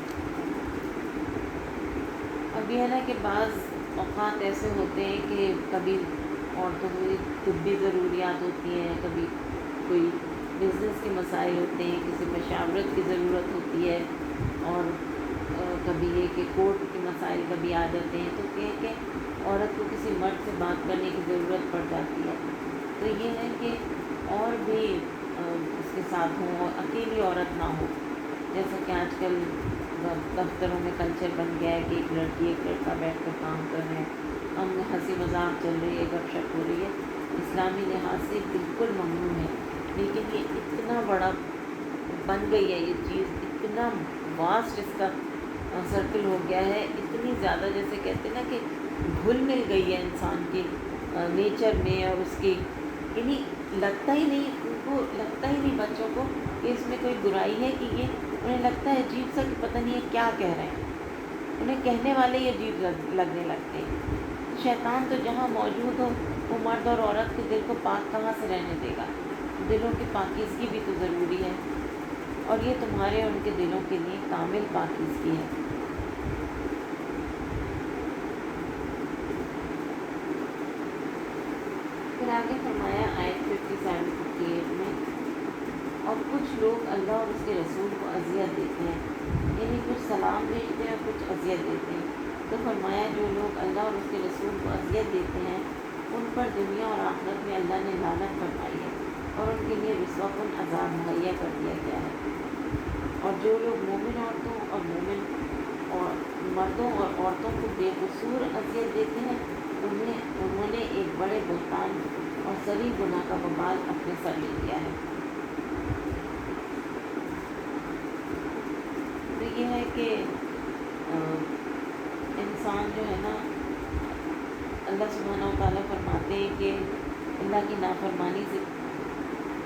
اب یہ ہے نا کہ بعض اوقات ایسے ہوتے ہیں کہ کبھی عورتوں کو طبی ضروریات ہوتی ہیں، کبھی کوئی بزنس کے مسائل ہوتے ہیں، کسی مشاورت کی ضرورت ہوتی ہے، اور کبھی یہ کہ کورٹ کے مسائل کبھی آ جاتے ہیں، تو یہ کہ عورت کو کسی مرد سے بات کرنے کی ضرورت پڑ جاتی ہے۔ تو یہ ہے کہ اور بھی اس کے ساتھ ہوں اور اکیلی عورت نہ ہو، جیسا کہ آج کل دفتروں میں کلچر بن گیا ہے کہ ایک لڑکی ایک لڑکا بیٹھ کر کام کر رہے ہیں، ہم ہنسی مذاق چل رہی ہے، گپ شپ ہو رہی ہے، اسلامی لحاظ سے بالکل ممنوع ہے، لیکن یہ اتنا بڑا بن گئی ہے یہ چیز، اتنا واسٹ اس کا سرکل ہو گیا ہے، اتنی زیادہ جیسے کہتے ہیں نا کہ گھل مل گئی ہے انسان کے نیچر میں، اور اس کی یعنی لگتا ہی نہیں، ان کو لگتا ہی نہیں بچوں کو کہ اس میں کوئی برائی ہے، کہ یہ انہیں لگتا ہے عجیب سا کہ پتہ نہیں ہے کیا کہہ رہے ہیں، انہیں کہنے والے ہی عجیب لگنے لگتے ہیں۔ شیطان تو جہاں موجود ہو وہ مرد اور عورت کے دل کو پاک کہاں سے رہنے دے گا؟ دلوں کی پاکیزگی بھی تو ضروری ہے، اور یہ تمہارے اور ان کے دلوں کے لیے کامل پاکیزگی ہے۔ پھر آگے فرمایا آیت 57-58 میں، اور کچھ لوگ اللہ اور اس کے رسول کو اذیت دیتے ہیں، یعنی کچھ سلام بھیجتے ہیں اور کچھ اذیت دیتے ہیں۔ تو فرمایا جو لوگ اللہ اور اس کے رسول کو اذیت دیتے ہیں ان پر دنیا اور آخرت میں اللہ نے لعنت فرمائی ہے، اور ان کے لیے رسواکن عذاب مہیا کر دیا گیا ہے۔ اور جو لوگ مومن عورتوں اور مومن اور مردوں اور عورتوں کو بے قصور اذیت دیتے ہیں انہوں نے ایک بڑے بہتان اور صریح گناہ کا وبال اپنے سر لے لیا ہے۔ تو یہ ہے کہ انسان جو ہے نا، اللہ سبحانہ و تعالیٰ فرماتے ہیں کہ اللہ کی نافرمانی سے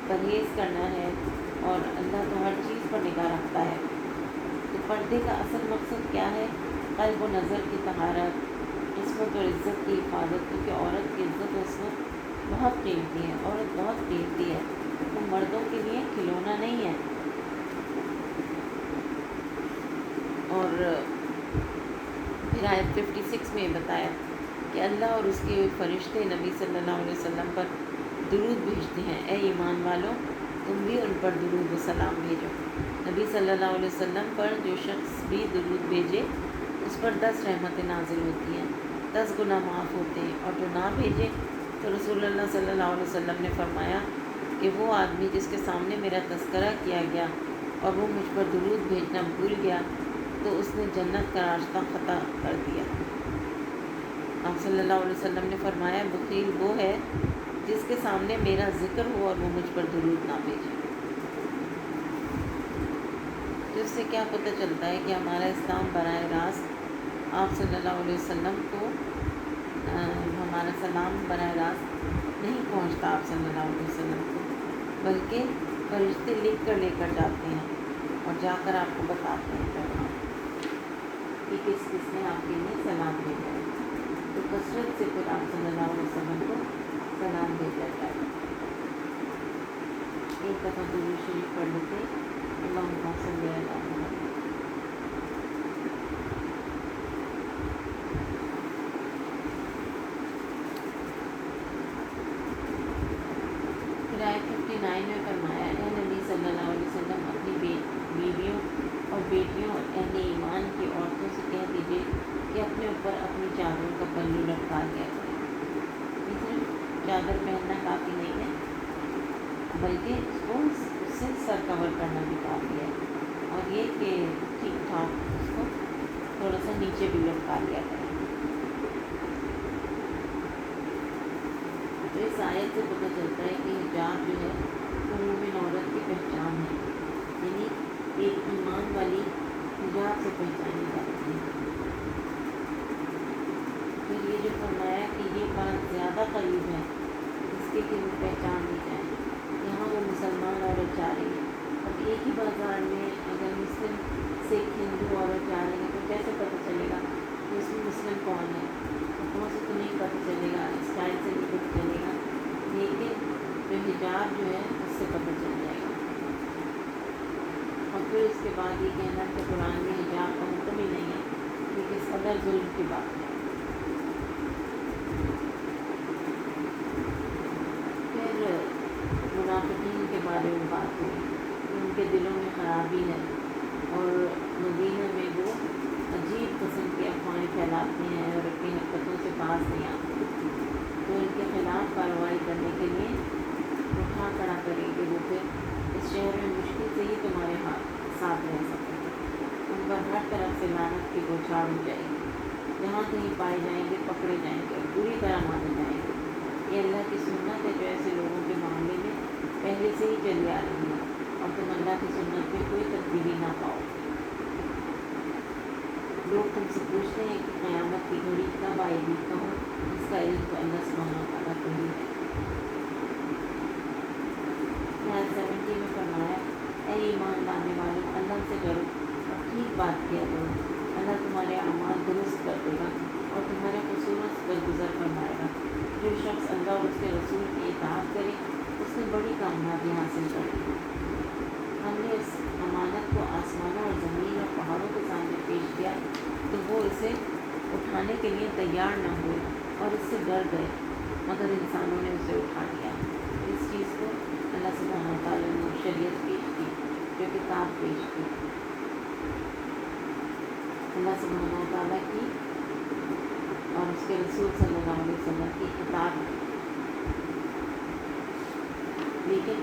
پرہیز کرنا ہے، اور اللہ تو ہر چیز پر نگاہ رکھتا ہے۔ تو پردے کا اصل مقصد کیا ہے؟ قلب و نظر کی طہارت، عصمت اور عزت کی حفاظت، کیونکہ عورت کی عزت و عصمت بہت قیمتی ہے، عورت بہت قیمتی ہے، وہ مردوں کے لیے کھلونا نہیں ہے۔ اور پھر آیت 56 میں بتایا کہ اللہ اور اس کے فرشتے نبی صلی اللہ علیہ وسلم پر درود بھیجتے ہیں، اے ایمان والو تم بھی ان پر درود و سلام بھیجو۔ نبی صلی اللہ علیہ وسلم پر جو شخص بھی درود بھیجے اس پر 10 رحمتیں نازل ہوتی ہیں، 10 گناہ معاف ہوتے ہیں، اور جو نہ بھیجے تو رسول اللہ صلی اللہ علیہ وسلم نے فرمایا کہ وہ آدمی جس کے سامنے میرا تذکرہ کیا گیا اور وہ مجھ پر درود بھیجنا بھول گیا تو اس نے جنت کا راستہ خطا کر دیا۔ آپ صلی اللہ علیہ وسلم نے فرمایا بخیل وہ ہے جس کے سامنے میرا ذکر ہو اور وہ مجھ پر درود نہ بھیجے۔ تو اس سے کیا پتہ چلتا ہے کہ ہمارا اسلام براہ راست آپ صلی اللہ علیہ وسلم کو ہمارا سلام براہ راست نہیں پہنچتا آپ صلی اللہ علیہ وسلم کو، بلکہ فرشتے لکھ کر لے کر جاتے ہیں اور جا کر آپ کو بتاتے ہیں کہ کس کس نے آپ کے لیے سلام بھیجا ہے۔ تو کثرت سے پھر آپ صلی اللہ علیہ وسلم کو سلام بھیجا جائے۔ ایک دفعہ درود شریف پڑھ لیتے ہیں، اللہم صلی علی محمد۔ پھر آیت 59 میں فرمایا اے نبی صلی اللہ علیہ وسلم اپنی بیویوں اور بیٹیوں اور اہل ایمان کی عورتوں سے کہہ دیجیے کہ اپنے اوپر اپنی چادروں کا پلو لٹکا لیا کریں۔ صرف چادر پہننا کافی نہیں ہے، بلکہ اس سے سر کور کرنا بھی کافی ہے، اور یہ کہ ٹھیک ٹھاک اس کو تھوڑا سا نیچے بھی لٹکا لیا کریں۔ تو اس آیت سے پتہ چلتا ہے کہ حجاب جو ہے وہ مومن عورت کی پہچان ہے، یعنی ایک ایمان والی حجاب سے پہچانی جاتی ہے۔ پھر یہ جو فرمایا کہ یہ بات زیادہ قریب ہے اس کے کہ وہ پہچان لی جائے، یہاں وہ مسلمان عورت جا رہی ہے، اب ایک ہی بازار میں اگر مسلم سکھ ہندو عورت جا رہی ہے تو کیسے پتہ چلے گا کہ اس میں مسلم کون ہے؟ کون سے تو نہیں پتہ چلے گا، اسٹائل سے نہیں پتہ چلے گا، لیکن جو حجاب جو ہے اس سے پتہ چل جائے گا۔ اور پھر اس کے بعد یہ کہنا کہ قرآن میں حجاب کا حکم ہی نہیں ہے، یہ کس قدر ظلم کی بات ہے۔ پھر منافقین کے بارے میں بات ہوئی، ان کے دلوں میں خرابی ہے اور مدینہ میں وہ عجیب قسم کی افواہیں پھیلاتے ہیں اور اپنی حرکتوں سے باز نہیں آتے، تو ان کے خلاف کارروائی کرنے کے لیے اٹھا کھڑا کریں گے وہ، پھر اس شہر میں مشکل سے ہی تمہارے ساتھ رہ سکیں گے، ان پر ہر طرف سے لعنت کی بوچھاڑ ہو جائے گی، جہاں کہیں پائے جائیں گے پکڑے جائیں گے اور بری طرح مارے جائیں گے۔ یہ اللہ کی سنت ہے جو ایسے لوگوں کے معاملے میں پہلے سے ہی چلی آ رہی ہے، اور تم اللہ کی سنت میں کوئی تبدیلی نہ پاؤ۔ لوگ تم سے پوچھتے ہیں کہ قیامت کی گھڑی کب آئے گی، کہو اس کا علم تو اللہ سبحانہ و تعالیٰ کو ہی ہے۔ 70 میں فرمایا اے ایمان لانے والوں اللہ سے ڈرو اور ٹھیک بات کیا کرو، اللہ تمہارے اعمال درست کر دے گا اور تمہارے قصوروں سے درگزر فرمائے گا۔ جو شخص اللہ اور اس کے رسول کی اطاعت کرے اس نے بڑی کامیابی حاصل کر لی۔ ہم نے اس امانت کو آسمانوں اور زمین اور پہاڑوں کے سامنے پیش کیا تو وہ اسے اٹھانے کے لیے تیار نہ ہوئے اور اس سے ڈر گئے، مگر انسانوں نے اسے اٹھا لیا۔ اس چیز کو اللہ سبحانہ تعالیٰ نے شریعت پیش کی، جو کتاب پیش کی، اللہ سبحانہ تعالیٰ کی اور اس کے رسول صلی اللہ علیہ وسلم کی کتاب، لیکن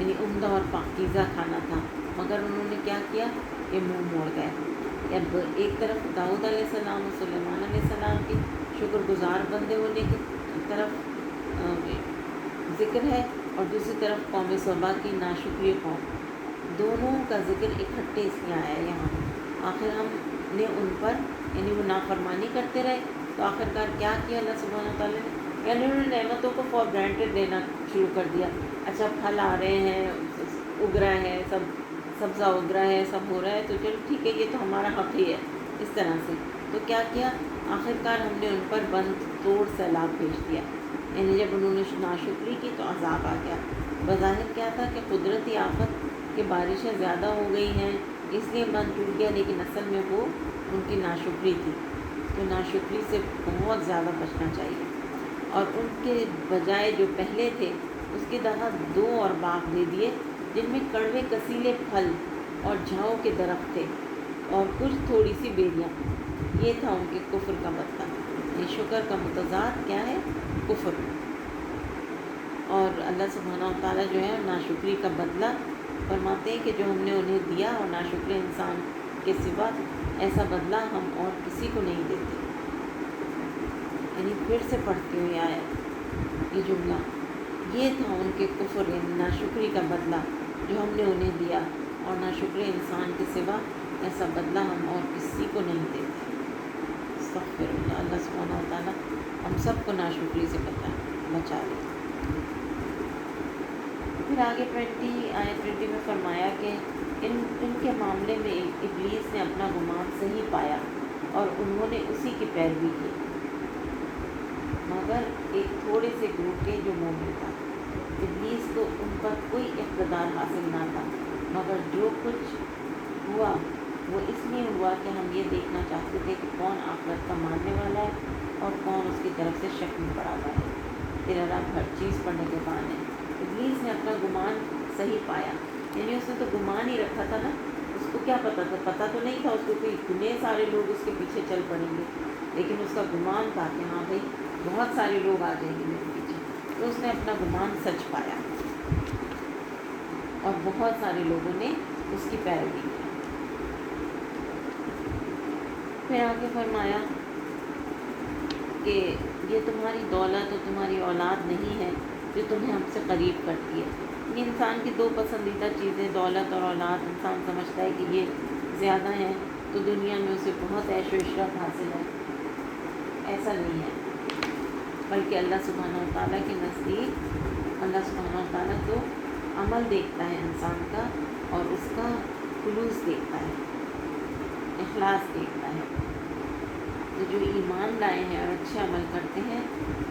یعنی عمدہ اور پاکیزہ کھانا تھا، مگر انہوں نے کیا کیا کہ منہ موڑ گئے۔ اب ایک طرف داؤد علیہ السلام اور سلیمان علیہ السلام کی شکر گزار بندے ہونے کی طرف ذکر ہے، اور دوسری طرف قوم سبا کی ناشکری قوم، دونوں کا ذکر اکٹھے اس لیے آیا ہے یہاں۔ آخر ہم نے ان پر یعنی وہ نافرمانی کرتے رہے تو آخرکار کیا کیا اللہ سبحانہ وتعالیٰ نے، یعنی انہوں نے نعمتوں کو فار گرانٹیڈ لینا شروع کر دیا۔ اچھا پھل آ رہے ہیں، اگ رہا ہے، سب سبزہ اگ رہا ہے، سب ہو رہا ہے، تو چلو ٹھیک ہے، یہ تو ہمارا حق ہی ہے، اس طرح سے۔ تو کیا کیا آخرکار ہم نے ان پر بند توڑ سیلاب بھیج دیا، یعنی جب انہوں نے ناشکری کی تو عذاب آ گیا۔ بظاہر کیا تھا کہ قدرتی آفت کہ بارشیں زیادہ ہو گئی ہیں اس لیے بند ٹوٹ گیا، لیکن اصل میں وہ ان کی ناشکری تھی۔ تو ناشکری سے بہت زیادہ بچنا چاہیے، اور ان کے بجائے جو پہلے تھے اس کی طرح 2 اور باغ دے دیے جن میں کڑوے کسیلے پھل اور جھاؤ کے درخت تھے اور کچھ تھوڑی سی بیریاں۔ یہ تھا ان کے کفر کا بدلہ۔ یہ شکر کا متضاد کیا ہے؟ کفر۔ اور اللہ سبحانہ و تعالیٰ جو ہے ناشکری کا بدلہ فرماتے ہیں کہ جو ہم نے انہیں دیا اور ناشکر انسان کے سوا ایسا بدلہ ہم اور کسی کو نہیں دیتے۔ یعنی پھر سے پڑھتی ہوں یہ آیت، یہ جملہ، یہ تھا ان کے کفر یعنی ناشکری کا بدلہ جو ہم نے انہیں دیا، اور ناشکر انسان کے سوا ایسا بدلہ ہم اور کسی کو نہیں دیتے۔ استغفر اللہ، اللہ سبحانہ و تعالیٰ ہم سب کو ناشکری سے بچا لے۔ پھر آگے 20 میں فرمایا کہ ان کے معاملے میں ابلیس نے اپنا گمان صحیح پایا اور انہوں نے اسی کی پیروی کی، مگر ایک تھوڑے سے گروپ کے جو مومن تھا۔ ابلیس کو ان پر کوئی اقتدار حاصل نہ تھا، مگر جو کچھ ہوا وہ اس لیے ہوا کہ ہم یہ دیکھنا چاہتے تھے کہ کون آخرت کا ماننے والا ہے اور کون اس کی طرف سے شک میں پڑا ہوا ہے۔ تیرا رب ہر چیز پر نگہبان ہے۔ ابلیس نے اپنا گمان صحیح پایا، یعنی اس نے تو گمان ہی رکھا تھا نا، اس کو کیا پتا تھا؟ پتہ تو نہیں تھا اس کو کہ اتنے سارے لوگ اس کے پیچھے چل پڑیں گے، لیکن اس کا گمان تھا کہ ہاں بھائی بہت سارے لوگ آ جائیں گے میرے پیچھے، تو اس نے اپنا گمان سچ پایا اور بہت سارے لوگوں نے اس کی پیروی کی۔ پھر آگے فرمایا کہ یہ تمہاری دولت اور تمہاری اولاد نہیں ہے جو تمہیں ہم سے قریب کرتی ہے۔ یہ انسان کی 2 پسندیدہ چیزیں دولت اور اولاد، انسان سمجھتا ہے کہ یہ زیادہ ہیں تو دنیا میں اسے بہت عیش و عشرت حاصل ہے، ایسا نہیں ہے، بلکہ اللہ سبحانہ و تعالیٰ کے نزدیک اللہ سبحانہ و تعالیٰ تو عمل دیکھتا ہے انسان کا، اور اس کا خلوص دیکھتا ہے، اخلاص دیکھتا ہے۔ تو جو ایمان لائے ہیں اور اچھے عمل کرتے ہیں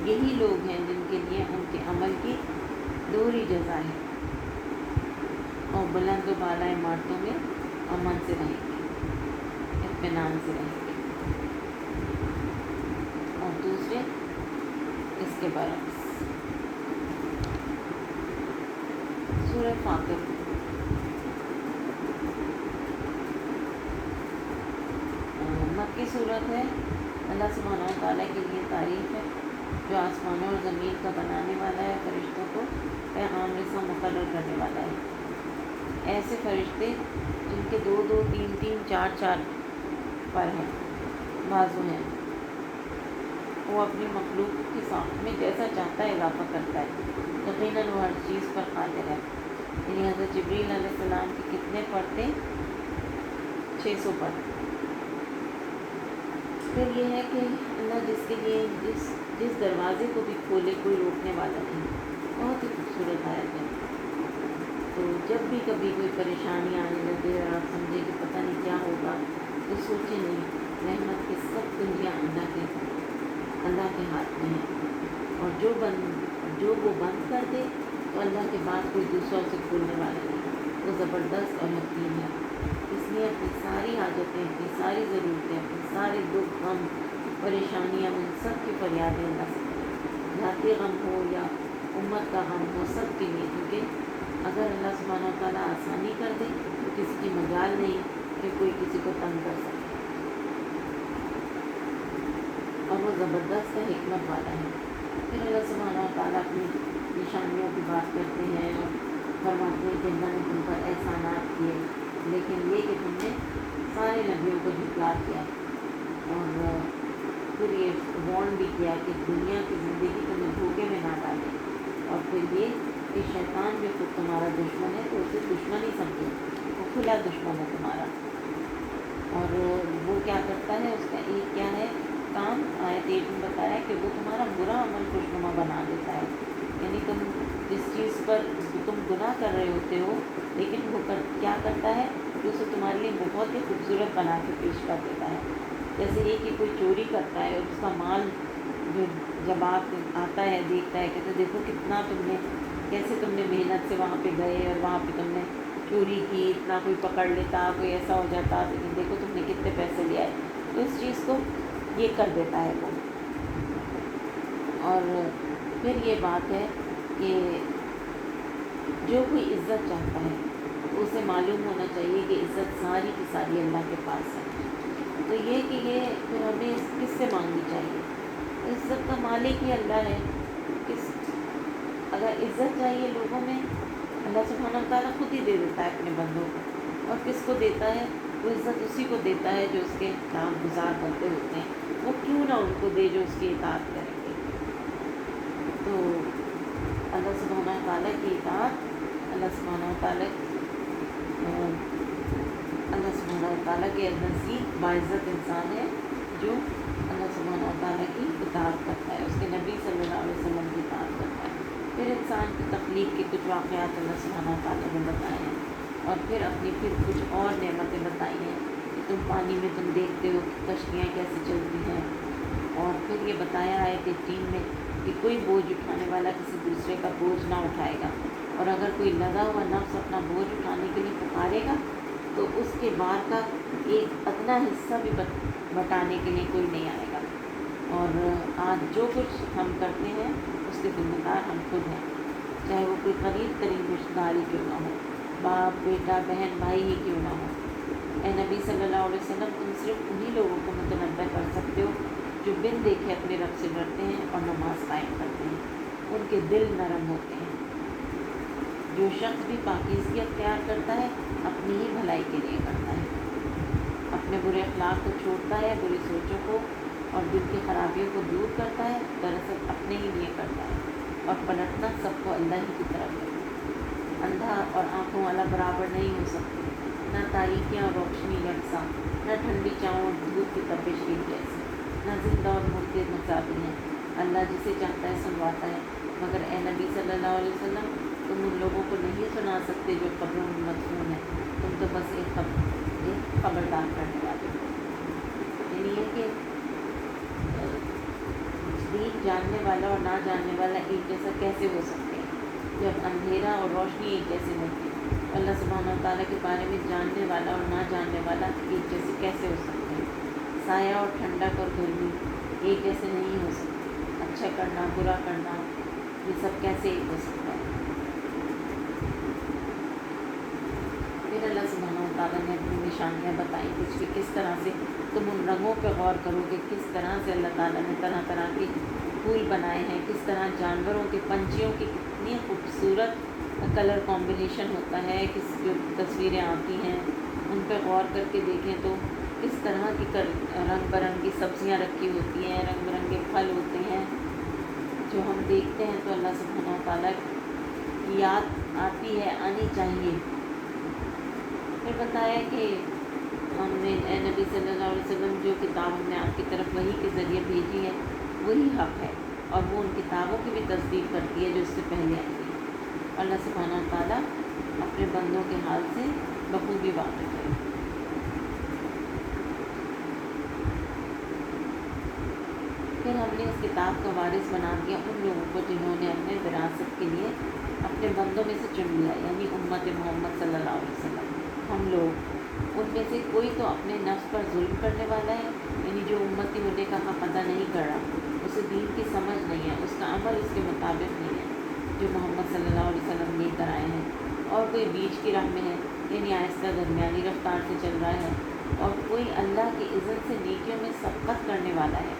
یہی لوگ ہیں جن کے لیے ان کے عمل کی دوہری جزا ہے، اور بلند و بالا عمارتوں میں امن سے رہیں گے، اطمینان سے رہیں گے، اور دوسرے اس کے برعکس۔ سورہ فاطر، مکی صورت ہے۔ اللہ سبحانہ و تعالیٰ کے لیے تعریف ہے جو آسمانوں اور زمین کا بنانے والا ہے، فرشتوں کو پیغام رساں مقرر کرنے والا ہے۔ ایسے فرشتے جن کے 2 2 3 3 4 4 پر ہیں، بازو ہیں، وہ اپنی مخلوق کی ساخت میں جیسا چاہتا ہے اضافہ کرتا ہے، یقیناً وہ ہر چیز پر قادر ہے۔ یعنی حضرت جبریل علیہ السلام کے کتنے پر تھے؟ 600 پر۔ پھر یہ ہے کہ اللہ جس کے لیے جس دروازے کو بھی کھولے کوئی روکنے والا نہیں۔ بہت ہی خوبصورت آیت ہے۔ تو جب بھی کبھی کوئی پریشانی آنے لگے اور آپ سمجھے کہ پتہ نہیں کیا ہوگا، تو سوچیں نہیں، رحمت کی سب کنجیاں اللہ کے ہاتھ میں ہیں، اور جو وہ بند کر دے تو اللہ کے بعد کوئی دوسرا اسے کھولنے والا نہیں، وہ زبردست اور حکیم ہے۔ اس لیے اپنی ساری حاجتیں، اپنی ساری ضرورتیں، اپنے سارے دکھ غم پریشانیاں، ان سب کی فریادیں اللہ سے کریں، ذاتی غم ہو یا امت کا غم ہو، سب کے لیے، کیونکہ اگر اللہ سبحانہ و تعالیٰ آسانی کر دے تو کسی کی مجال نہیں کہ کوئی کسی کو تنگ کر سکے، اور وہ زبردست ہے، حکمت والا ہے۔ پھر اللہ سبحانہ و تعالیٰ اپنی نشانیوں کی بات کرتے ہیں اور فرماتے ہیں کہ اللہ نے تم پر احسانات کیے، لیکن یہ کہ تم نے سارے نبیوں کو جھٹلا دیا، اور پھر یہ وارن بھی کیا کہ دنیا کی زندگی تمہیں دھوکے میں نہ ڈالے، اور پھر یہ کہ شیطان جو خود تمہارا دشمن ہے تو اسے دشمن ہی سمجھو، وہ کھلا دشمن ہے تمہارا، اور وہ کیا کرتا ہے، اس کا ایک کیا ہے کام، آیت 8 میں بتایا کہ وہ تمہارا برا عمل خوشنما بنا دیتا ہے، یعنی تم جس چیز پر تم گناہ کر رہے ہوتے ہو، لیکن وہ کیا کرتا ہے کہ اسے تمہارے لیے بہت ہی خوبصورت بنا کے پیش کر دیتا ہے۔ جیسے یہ کہ کوئی چوری کرتا ہے اور اس کا مال جو جب آتا ہے دیکھتا ہے، کہتے دیکھو کتنا تم نے، کیسے تم نے محنت سے وہاں پہ گئے اور وہاں پہ تم نے چوری کی، اتنا کوئی پکڑ لیتا، کوئی ایسا ہو جاتا، لیکن دیکھو تم نے کتنے پیسے لے آئے، تو اس چیز کو یہ کر دیتا ہے وہ۔ اور پھر یہ بات ہے کہ جو کوئی عزت چاہتا ہے تو اسے معلوم ہونا چاہیے کہ عزت ساری کی ساری اللہ کے پاس ہے، تو یہ کہ یہ پھر ہمیں کس سے مانگنی چاہیے؟ عزت کا مالک ہی اللہ ہے، اگر عزت چاہیے لوگوں میں، اللہ سبحانہ وتعالیٰ خود ہی دے دیتا ہے اپنے بندوں کو، اور کس کو دیتا ہے؟ وہ عزت اسی کو دیتا ہے جو اس کے نام گزار بنتے ہوتے ہیں، وہ کیوں نہ ان کو دے جو اس کی اطاعت کریں گے۔ تو اللہ سبحانہ وتعالیٰ کی اطاعت، اللہ سبحانہ وتعالیٰ کے نزدیک باعزت انسان ہے جو اللہ سبحانہ وتعالیٰ کی اطاعت کرتا ہے، اس کے نبی صلی اللہ علیہ وسلم کی اطاعت کرتا ہے۔ پھر انسان کی تخلیق کے کچھ واقعات اللہ سبحانہ وتعالیٰ نے بتائے ہیں، اور پھر کچھ اور نعمتیں بتائی ہیں کہ تم پانی میں تم دیکھتے ہو کہ کشتیاں کیسے چلتی ہیں، اور پھر یہ بتایا ہے کہ ٹیم میں کہ کوئی بوجھ اٹھانے والا کسی دوسرے کا بوجھ نہ اٹھائے گا، اور اگر کوئی لگا ہوا نفس اپنا بوجھ اٹھانے کے لیے پکارے گا تو اس کے بار کا ایک ادنا حصہ بھی بٹانے کے لیے کوئی نہیں آئے گا، اور آج جو کچھ ہم کرتے ہیں اس کے ذمہ دار ہم خود ہیں، چاہے وہ کوئی قریب ترین رشتہ داری کیوں نہ ہو، باپ بیٹا بہن بھائی ہی کیوں نہ ہو۔ اے نبی صلی اللہ علیہ وسلم، تم صرف انہی لوگوں کو متنبع کر سکتے ہو جو بن دیکھے اپنے رب سے ڈرتے ہیں اور نماز قائم کرتے ہیں، ان کے دل نرم ہوتے ہیں۔ جو شخص بھی پاکیزگی اختیار کرتا ہے اپنی ہی بھلائی کے لیے کرتا ہے، اپنے برے اخلاق کو چھوڑتا ہے، بری سوچوں کو اور دل کی خرابیوں کو دور کرتا ہے، دراصل اپنے ہی لیے کرتا ہے، اور پلٹنا سب کو اللہ ہی کی طرف ہے۔ اندھا اور آنکھوں والا برابر نہیں ہو سکتے، نہ تاریکیاں اور روشنی یکساں، نہ ٹھنڈی چھاؤں اور دھوپ کی تپش ایک جیسی، نہ زندہ اور مردے متضاد ہیں۔ اللہ جسے چاہتا ہے سنواتا ہے، مگر اے نبی صلی اللہ علیہ وسلم، تم ان لوگوں کو نہیں سنا سکتے جو قبروں میں مدفون ہیں، تم تو بس ایک خبردار کرنے والے ہو۔ یعنی یہ کہ دین جاننے والا اور نہ جاننے والا ایک جیسا کیسے ہو سکتے ہیں جب اندھیرا اور روشنی ایک جیسے نہیں ہیں؟ اللہ سبحانہ وتعالیٰ کے بارے میں جاننے والا اور نہ جاننے والا ایک جیسے کیسے ہو سکتے ہیں؟ سایہ اور ٹھنڈک اور گرمی ایک جیسے نہیں ہو سکتے، اچھا کرنا برا کرنا یہ سب کیسے ایک ہو سکتا ہے؟ پھر اللہ سبحانہ وتعالیٰ نے اپنی نشانیاں بتائیں کچھ کہ کس طرح سے تم ان رنگوں پہ غور کرو کہ کس طرح سے اللہ تعالیٰ نے طرح طرح کے پھول بنائے ہیں، کس طرح جانوروں کے پنچھیوں کی کتنی خوبصورت کلر کمبینیشن ہوتا ہے، جو تصویریں آتی ہیں ان پہ غور کر کے دیکھیں تو کس طرح کی رنگ برنگی سبزیاں رکھی ہوتی ہیں، رنگ برنگے پھل ہوتے ہیں جو ہم دیکھتے ہیں تو اللہ سبحانہ وتعالیٰ کی یاد آتی ہے، آنی چاہیے۔ پھر بتایا کہ ہم نے اے نبی صلی اللہ علیہ وسلم جو کتاب ہم نے آپ کی طرف وحی کے ذریعے بھیجی ہے وہی حق ہے، اور وہ ان کتابوں کی بھی تصدیق کرتی ہے جو اس سے پہلے آئی ہیں۔ اللہ سبحانہ وتعالیٰ اپنے بندوں کے حال سے بخوبی واقف ہے۔ پھر ہم نے اس کتاب کا وارث بنا دیا ان لوگوں کو جنہوں نے اپنے وراثت کے لیے اپنے بندوں میں سے چن لیا، یعنی امت محمد صلی اللہ علیہ وسلم، ہم لوگ۔ ان میں سے کوئی تو اپنے نفس پر ظلم کرنے والا ہے، یعنی جو امتی ہونے کا حق ادا نہیں کر رہا، اسے دین کی سمجھ نہیں ہے، اس کا عمل اس کے مطابق نہیں ہے جو محمد صلی اللہ علیہ وسلم لے کر آئے ہیں، اور کوئی بیچ کی راہ میں ہے، یعنی آہستہ درمیانی رفتار سے چل رہا ہے، اور کوئی اللہ کی اذن سے نیکیوں میں سبقت کرنے والا ہے۔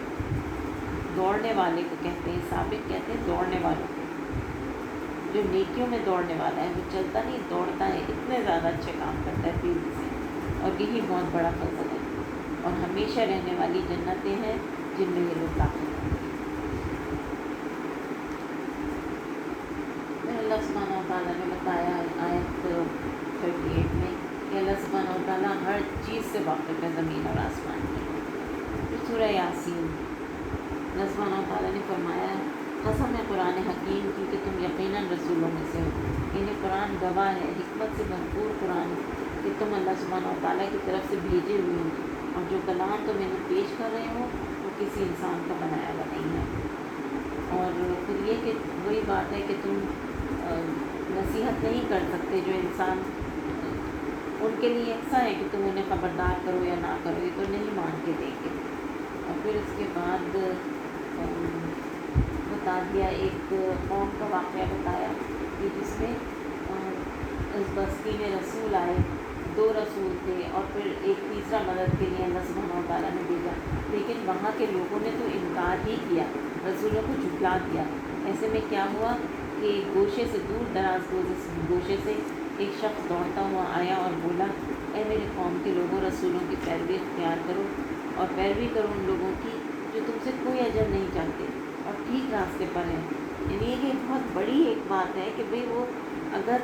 دوڑنے والے کو کہتے ہیں، سابق کہتے ہیں دوڑنے والوں کو، جو نیکیوں میں دوڑنے والا ہے وہ چلتا نہیں دوڑتا ہے، اتنے زیادہ اچھے کام کرتا ہے تیزی سے، اور یہی بہت بڑا فضل ہے، اور ہمیشہ رہنے والی جنتیں ہیں جن میں یہ لوگ داخل ہیں۔ پھر اللہ سبحانہ و تعالیٰ نے بتایا آیت 38 میں کہ اللہ سبحانہ و تعالیٰ ہر چیز سے واقف ہے، زمین اور آسمان کی۔ پھر سورہ یاسین، اللہ سبحانہ و تعالیٰ نے فرمایا قسم ہے قرآن حکیم کی کہ تم یقیناً رسولوں میں سے ہو، یعنی قرآن گواہ ہے، حکمت سے بھرپور قرآن کہ تم اللہ سبحانہ و تعالیٰ کی طرف سے بھیجے ہوئے ہو، اور جو کلام تم انہیں پیش کر رہے ہو وہ کسی انسان کا بنایا ہوا نہیں ہے۔ اور پھر یہ کہ وہی بات ہے کہ تم نصیحت نہیں کر سکتے، جو انسان ان کے لیے ایسا ہے کہ تم انہیں خبردار کرو یا نہ کرو، یہ تو نہیں مان کے دیں گے۔ اور پھر اس کے بعد بتا دیا ایک قوم کا واقعہ بتایا کہ جس میں اس بستی میں رسول آئے، 2 رسول تھے، اور پھر ایک تیسرا مدد کے لیے اللہ سبحانہ و تعالیٰ نے بھیجا، لیکن وہاں کے لوگوں نے تو انکار ہی کیا، رسولوں کو جھٹلا دیا۔ ایسے میں کیا ہوا کہ گوشے سے دور دراز گوشے سے ایک شخص دوڑتا ہوا آیا اور بولا اے میرے قوم کے لوگوں، رسولوں کی پیروی اختیار کرو اور پیروی کرو ان لوگوں کی جو تم سے کوئی اجر نہیں چاہتے اور ٹھیک راستے پر ہیں۔ یعنی یہ بہت بڑی ایک بات ہے کہ بھئی وہ اگر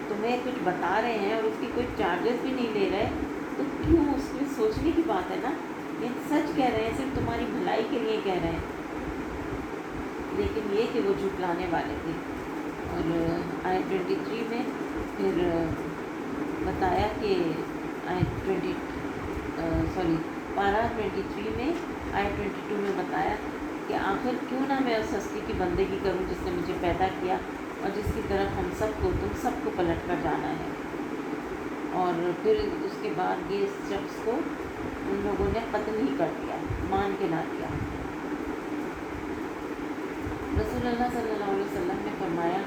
تمہیں کچھ بتا رہے ہیں اور اس کی کوئی چارجز بھی نہیں لے رہے تو کیوں، اس میں سوچنے کی بات ہے نا، یہ سچ کہہ رہے ہیں، صرف تمہاری بھلائی کے لیے کہہ رہے ہیں، لیکن یہ کہ وہ جھٹلانے والے تھے۔ اور آیت 23 میں پھر بتایا کہ پارہ 23 میں آیت 22 میں بتایا کہ آخر کیوں نہ میں اس ہستی کی بندگی کروں جس نے مجھے پیدا کیا اور جس کی طرف ہم سب کو، تم سب کو پلٹ کر جانا ہے۔ اور پھر اس کے بعد یہ شخص کو ان لوگوں نے قتل ہی کر دیا، مان کے نہ دیا۔ رسول اللہ صلی اللہ علیہ وسلم نے فرمایا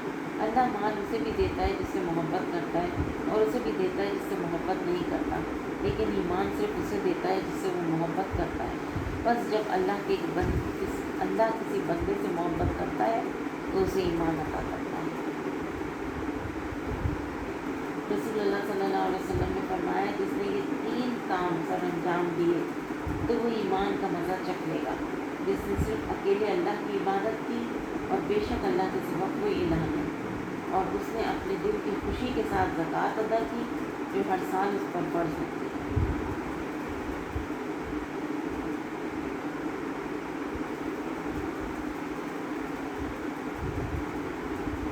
اللہ مال اسے بھی دیتا ہے جس سے محبت کرتا ہے اور اسے بھی دیتا ہے جس سے محبت نہیں کرتا، لیکن ایمان صرف اسے دیتا ہے جس سے وہ محبت کرتا ہے۔ بس جب اللہ کسی بندے سے محبت کرتا ہے تو اسے ایمان عطا کرتا ہے۔ رسول اللہ صلی اللہ علیہ وسلم نے فرمایا جس نے یہ 3 کام سر انجام دیے تو وہ ایمان کا مزہ چکھ لے گا، جس نے صرف اکیلے اللہ کی عبادت کی اور بے شک اللہ کے سوا کوئی الہ نہیں، اور اس نے اپنے دل کی خوشی کے ساتھ زکوٰۃ ادا کی جو ہر سال اس پر فرض ہوتی ہے۔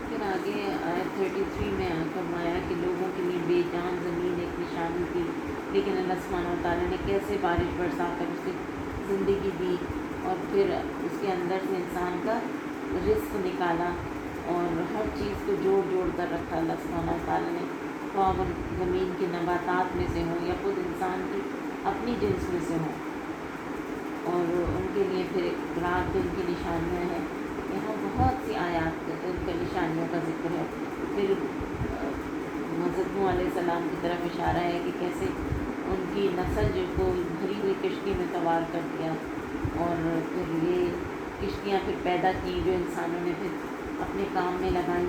پھر آگے آیت 33 میں فرمایا کہ لوگوں کے لیے بے جان زمین ایک نشانی تھی، لیکن اللہ سبحانہ و تعالیٰ نے کیسے بارش برسا کر اسے زندگی دی اور پھر اس کے اندر سے انسان کا رزق نکالا اور ہر چیز کو جوڑ جوڑ کر رکھا اللہ سبحانہ و تعالیٰ نے، خواہ وہ زمین کے نباتات میں سے ہوں یا خود انسان کی اپنی جنس میں سے ہوں، اور ان کے لیے پھر رات دن کی نشانیاں ہیں۔ یہاں بہت سی آیات ان کے نشانیوں کا ذکر ہے۔ پھر حضرت نوح علیہ السلام کی طرف اشارہ ہے کہ کیسے ان کی نسل کو بھری ہوئی کشتی میں سوار کر دیا، اور پھر یہ کشتیاں پھر پیدا کی جو انسانوں نے پھر اپنے کام میں لگائیں۔